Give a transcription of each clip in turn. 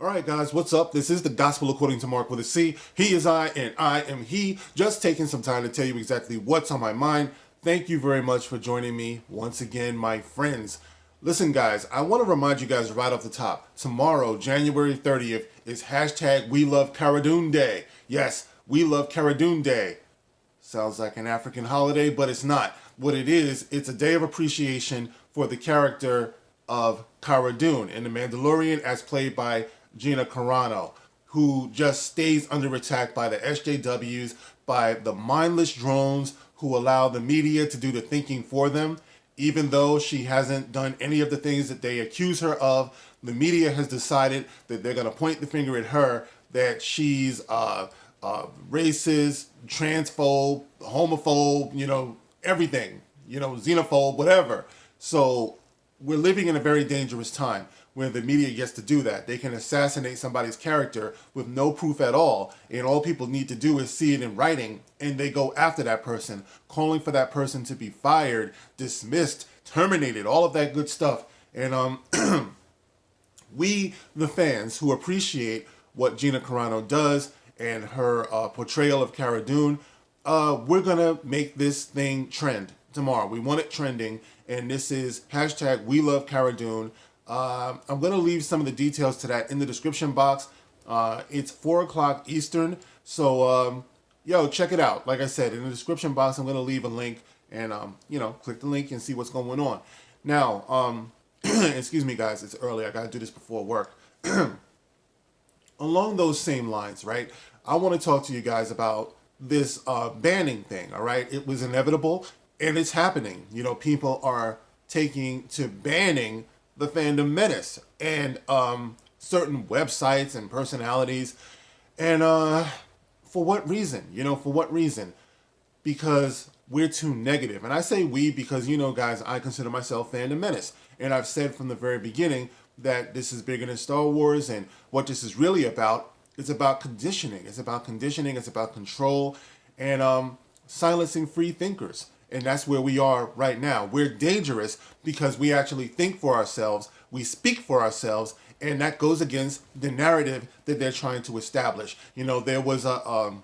All right, guys, what's up? This is the Gospel According to Mark with a C. He is I, and I am he. Just taking some time to tell you exactly what's on my mind. Thank you very much for joining me once again, my friends. Listen, guys, I want to remind you guys right off the top. Tomorrow, January 30th, is hashtag We Love Cara Dune Day. Yes, We Love Cara Dune Day. Sounds like an African holiday, but it's not. What it is, it's a day of appreciation for the character of Cara Dune in The Mandalorian, as played by Gina Carano, who just stays under attack by the SJWs, by the mindless drones who allow the media to do the thinking for them. Even though she hasn't done any of the things that they accuse her of, the media has decided that they're going to point the finger at her, that she's racist, transphobe, homophobe, everything, xenophobe, whatever. So we're living in a very dangerous time where the media gets to do that. They can assassinate somebody's character with no proof at all, and all people need to do is see it in writing, and they go after that person, calling for that person to be fired, dismissed, terminated, all of that good stuff. And we, the fans who appreciate what Gina Carano does and her portrayal of Cara Dune, we're gonna make this thing trend tomorrow. We want it trending, and this is hashtag We Love Cara Dune. I'm going to leave some of the details to that in the description box. It's 4 o'clock Eastern, so check it out. Like I said, in the description box, I'm going to leave a link, and click the link and see what's going on. Now, excuse me, guys, it's early. I got to do this before work. Along those same lines, right? I want to talk to you guys about this banning thing. All right, it was inevitable, and it's happening. People are taking to banning the Fandom Menace and certain websites and personalities. And for what reason? For what reason? Because we're too negative. And I say we because, guys, I consider myself Fandom Menace. And I've said from the very beginning that this is bigger than Star Wars, and what this is really about, it's about conditioning. It's about conditioning. It's about control and silencing free thinkers. And that's where we are right now. We're dangerous because we actually think for ourselves, we speak for ourselves, and that goes against the narrative that they're trying to establish. There was a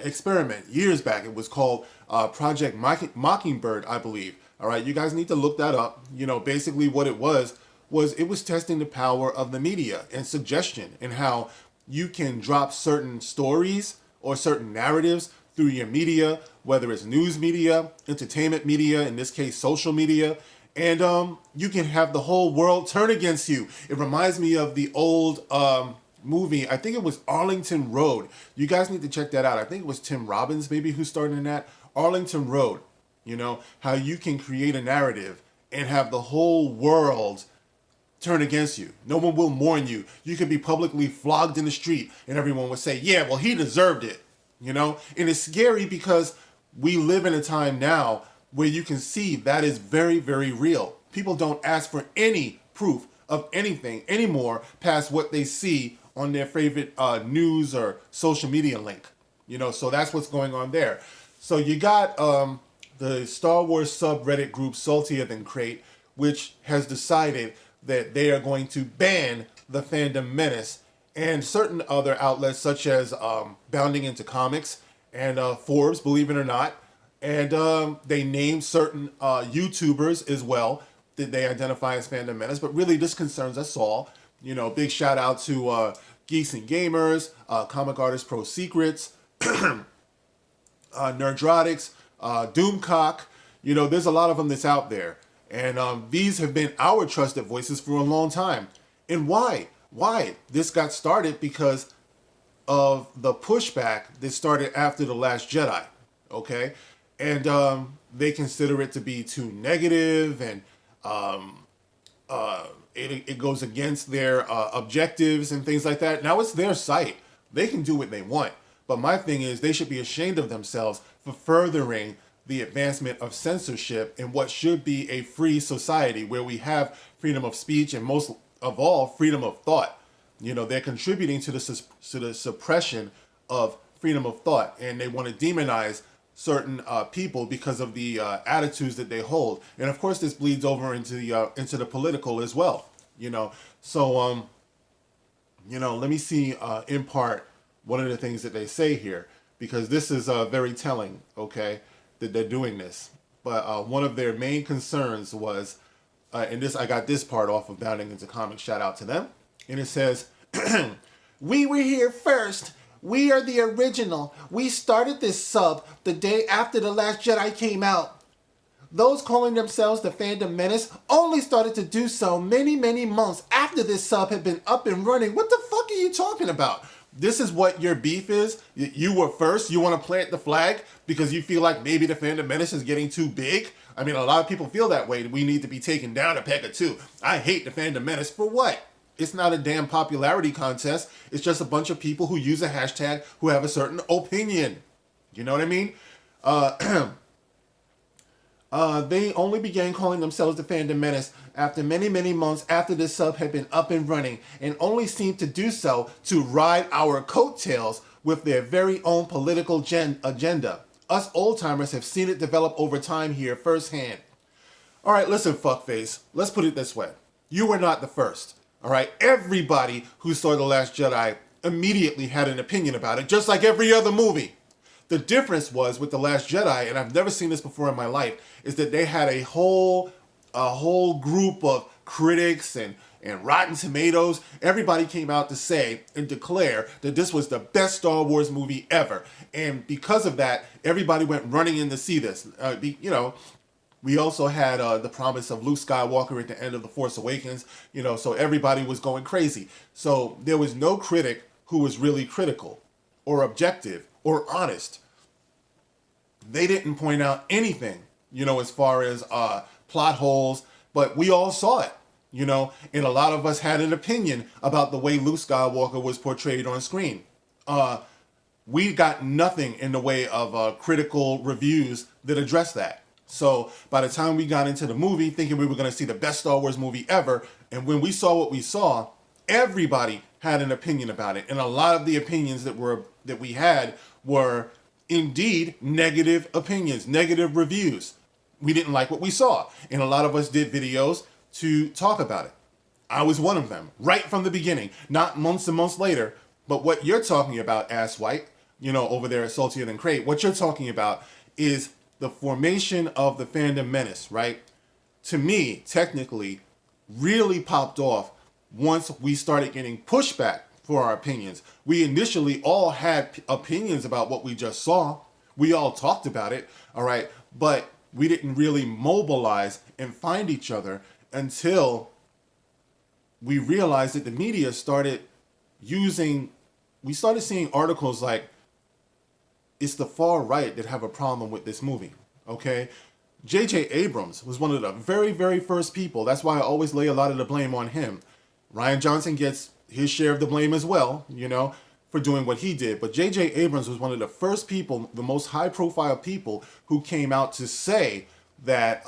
experiment years back. It was called Project Mockingbird, I believe. All right, you guys need to look that up. Basically what it was it was testing the power of the media and suggestion, and how you can drop certain stories or certain narratives through your media, whether it's news media, entertainment media, in this case, social media, and you can have the whole world turn against you. It reminds me of the old movie, I think it was Arlington Road. You guys need to check that out. I think it was Tim Robbins maybe who started in that. Arlington Road, how you can create a narrative and have the whole world turn against you. No one will mourn you. You could be publicly flogged in the street and everyone would say, yeah, well, he deserved it. And it's scary because we live in a time now where you can see that is very, very real. People don't ask for any proof of anything anymore past what they see on their favorite news or social media link. So that's what's going on there. So you got the Star Wars subreddit group Saltier Than Crate, which has decided that they are going to ban the Fandom Menace, and certain other outlets such as Bounding Into Comics and Forbes, believe it or not. And they named certain YouTubers as well that they identify as Fandom Menace. But really, this concerns us all. Big shout out to Geeks and Gamers, Comic Artist Pro Secrets, Nerdrotics, Doomcock. There's a lot of them that's out there. And these have been our trusted voices for a long time. And why? Why? This got started because of the pushback that started after The Last Jedi, okay? And they consider it to be too negative, and it goes against their objectives and things like that. Now, it's their site. They can do what they want. But my thing is, they should be ashamed of themselves for furthering the advancement of censorship in what should be a free society where we have freedom of speech and most of all, freedom of thought. They're contributing to the suppression of freedom of thought, and they want to demonize certain people because of the attitudes that they hold. And of course, this bleeds over into the political as well. So Let me see in part one of the things that they say here, because this is very telling, okay, that they're doing this. But one of their main concerns was, and this I got this part off of Bounding into Comics, shout out to them, and it says, we were here first. We are the original. We started this sub the day after The Last Jedi came out. Those calling themselves the Fandom Menace only started to do so many, many months after this sub had been up and running. What the fuck are you talking about? This is what your beef is? You were first? You want to plant the flag because you feel like maybe the Fandom Menace is getting too big? I mean, a lot of people feel that way. We need to be taken down a peg or two. I hate the Fandom Menace. For what? It's not a damn popularity contest. It's just a bunch of people who use a hashtag who have a certain opinion. You know what I mean? They only began calling themselves the Fandom Menace after many, many months after this sub had been up and running, and only seemed to do so to ride our coattails with their very own political agenda. Us old-timers have seen it develop over time here firsthand. All right, listen, fuckface. Let's put it this way. You were not the first. All right, everybody who saw The Last Jedi immediately had an opinion about it, just like every other movie. The difference was with The Last Jedi, and I've never seen this before in my life, is that they had a whole group of critics and Rotten Tomatoes. Everybody came out to say and declare that this was the best Star Wars movie ever. And because of that, everybody went running in to see this. We also had the promise of Luke Skywalker at the end of The Force Awakens, so everybody was going crazy. So there was no critic who was really critical or objective or honest. They didn't point out anything, as far as plot holes, but we all saw it, and a lot of us had an opinion about the way Luke Skywalker was portrayed on screen. We got nothing in the way of critical reviews that address that. So by the time we got into the movie thinking we were going to see the best Star Wars movie ever, and when we saw what we saw, everybody had an opinion about it. And a lot of the opinions that we had were indeed negative opinions, negative reviews. We didn't like what we saw. And a lot of us did videos to talk about it. I was one of them, right from the beginning, not months and months later. But what you're talking about, Asswipe, over there at Saltier Than Crate, what you're talking about is the formation of the Fandom Menace, right? To me, technically, really popped off once we started getting pushback for our opinions. We initially all had opinions about what we just saw. We all talked about it, all right? But we didn't really mobilize and find each other until we realized that the media we started seeing articles like, it's the far right that have a problem with this movie, okay? J.J. Abrams was one of the very, very first people. That's why I always lay a lot of the blame on him. Rian Johnson gets his share of the blame as well, for doing what he did. But J.J. Abrams was one of the first people, the most high-profile people, who came out to say that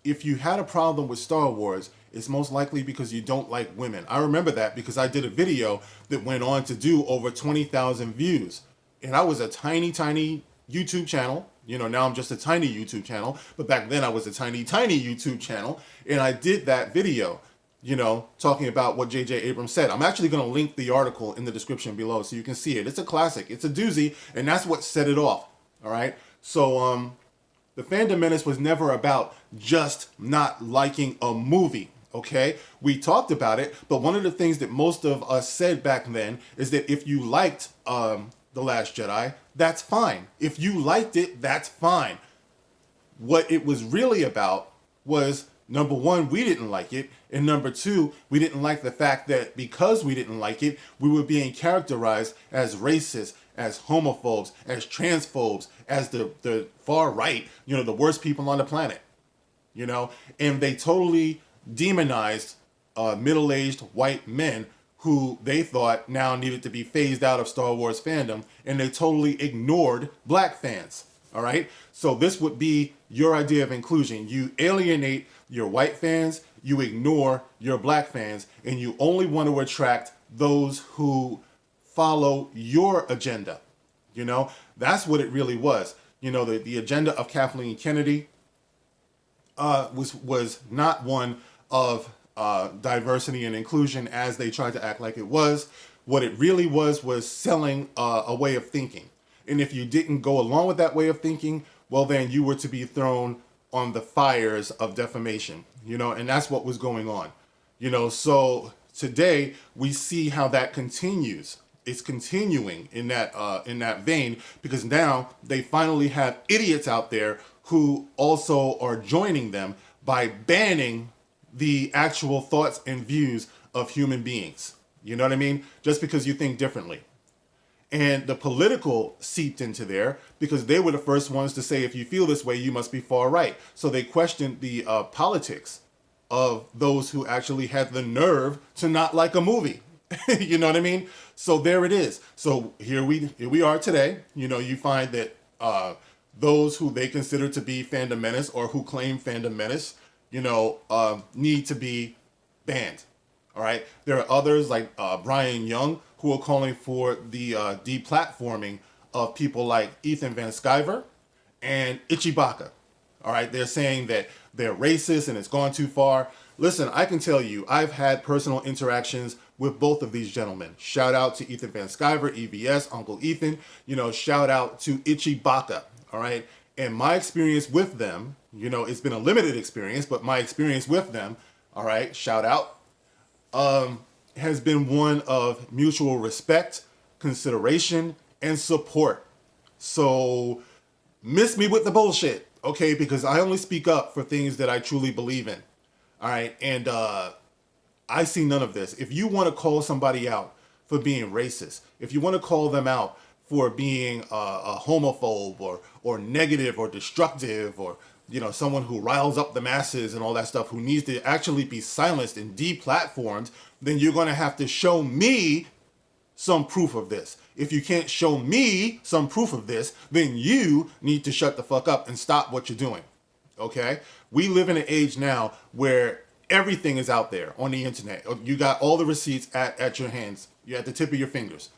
if you had a problem with Star Wars, it's most likely because you don't like women. I remember that because I did a video that went on to do over 20,000 views. And I was a tiny, tiny YouTube channel. Now I'm just a tiny YouTube channel. But back then I was a tiny, tiny YouTube channel. And I did that video, talking about what J.J. Abrams said. I'm actually going to link the article in the description below so you can see it. It's a classic. It's a doozy. And that's what set it off. All right. So the Fandom Menace was never about just not liking a movie. Okay, we talked about it, but one of the things that most of us said back then is that if you liked The Last Jedi, that's fine. If you liked it, that's fine. What it was really about was, number one, we didn't like it, and number two, we didn't like the fact that because we didn't like it, we were being characterized as racist, as homophobes, as transphobes, as the far right, the worst people on the planet, and they totally demonized middle-aged white men who they thought now needed to be phased out of Star Wars fandom, and they totally ignored black fans, all right? So this would be your idea of inclusion. You alienate your white fans, you ignore your black fans, and you only want to attract those who follow your agenda. That's what it really was. The agenda of Kathleen Kennedy was not one of diversity and inclusion as they tried to act like it was. What it really was selling a way of thinking. And if you didn't go along with that way of thinking, well, then you were to be thrown on the fires of defamation, and that's what was going on. So today we see how that continues. It's continuing in that vein, because now they finally have idiots out there who also are joining them by banning the actual thoughts and views of human beings. You know what I mean? Just because you think differently. And the political seeped into there because they were the first ones to say, if you feel this way, you must be far right. So they questioned the politics of those who actually had the nerve to not like a movie. You know what I mean? So there it is. So here we are today. You find that those who they consider to be Fandom Menace or who claim Fandom Menace, need to be banned. All right. There are others like Brian Young who are calling for the deplatforming of people like Ethan Van Sciver and Ichibaka. All right. They're saying that they're racist and it's gone too far. Listen, I can tell you, I've had personal interactions with both of these gentlemen. Shout out to Ethan Van Sciver, EVS, Uncle Ethan. Shout out to Ichibaka. All right. And my experience with them, it's been a limited experience, but my experience with them, all right, shout out, has been one of mutual respect, consideration, and support. So miss me with the bullshit, okay? Because I only speak up for things that I truly believe in. All right. And I see none of this. If you want to call somebody out for being racist, if you want to call them out for being a homophobe or negative or destructive or, someone who riles up the masses and all that stuff, who needs to actually be silenced and deplatformed, then you're going to have to show me some proof of this. If you can't show me some proof of this, then you need to shut the fuck up and stop what you're doing. Okay? We live in an age now where everything is out there on the internet. You got all the receipts at your hands. You're at the tip of your fingers.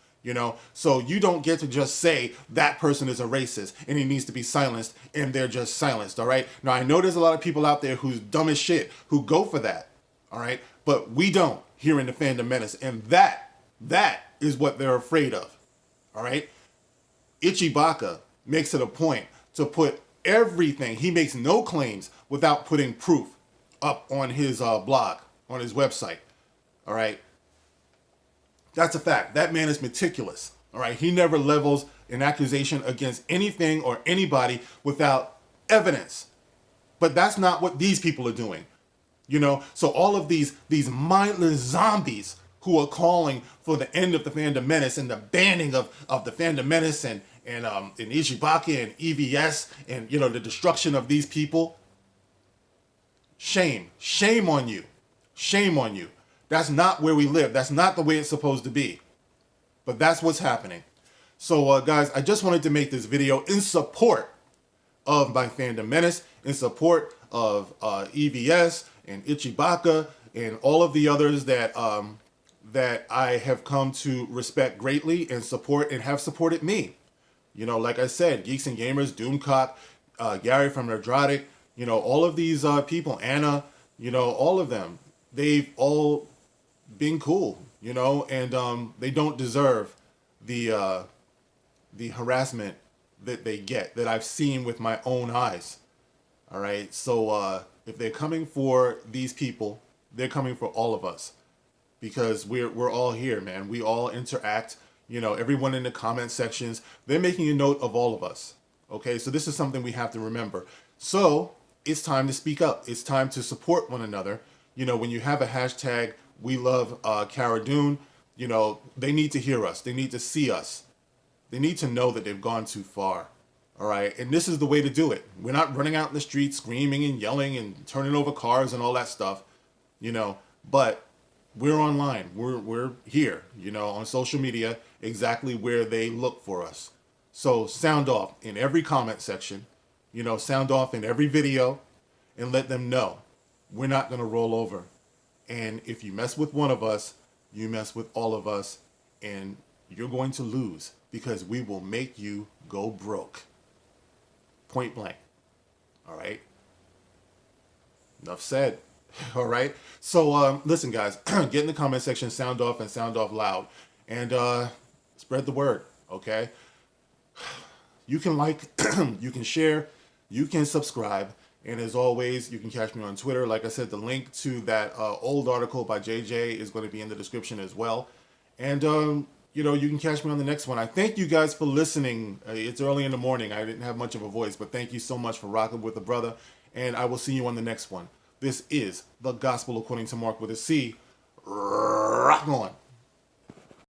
So you don't get to just say that person is a racist and he needs to be silenced and they're just silenced. All right. Now, I know there's a lot of people out there who's dumb as shit who go for that. All right. But we don't here in the Fandom Menace. And that is what they're afraid of. All right. Ichibaka makes it a point to put everything. He makes no claims without putting proof up on his blog, on his website. All right. That's a fact. That man is meticulous. All right. He never levels an accusation against anything or anybody without evidence. But that's not what these people are doing. So all of these mindless zombies who are calling for the end of the Fandom Menace and the banning of the Fandom Menace and Ichibaka and EVS and, the destruction of these people. Shame on you. Shame on you. That's not where we live. That's not the way it's supposed to be. But that's what's happening. So, guys, I just wanted to make this video in support of my Fandom Menace, in support of EVS and Ichibaka and all of the others that I have come to respect greatly and support and have supported me. Like I said, Geeks and Gamers, Doomcock, Gary from Nerdratic, all of these people, Anna, all of them, they've all been cool, and they don't deserve the harassment that they get, that I've seen with my own eyes. All right. So if they're coming for these people, they're coming for all of us, because we're all here, man. We all interact. Everyone in the comment sections, they're making a note of all of us. Okay. So this is something we have to remember. So it's time to speak up. It's time to support one another. When you have a hashtag, we love Cara Dune, they need to hear us. They need to see us. They need to know that they've gone too far. All right. And this is the way to do it. We're not running out in the streets screaming and yelling and turning over cars and all that stuff, but we're online. We're here, on social media, exactly where they look for us. So sound off in every comment section, sound off in every video, and let them know we're not going to roll over. And if you mess with one of us, you mess with all of us, and you're going to lose, because we will make you go broke. Point blank. All right. Enough said. All right. So listen, guys, get in the comment section, sound off and sound off loud, and spread the word. Okay. You can like, you can share, you can subscribe, and as always, you can catch me on Twitter. Like I said, the link to that old article by JJ is going to be in the description as well. And you can catch me on the next one. I thank you guys for listening. It's early in the morning. I didn't have much of a voice, but thank you so much for rocking with the brother. And I will see you on the next one. This is the Gospel According to Mark with a C. Rock on.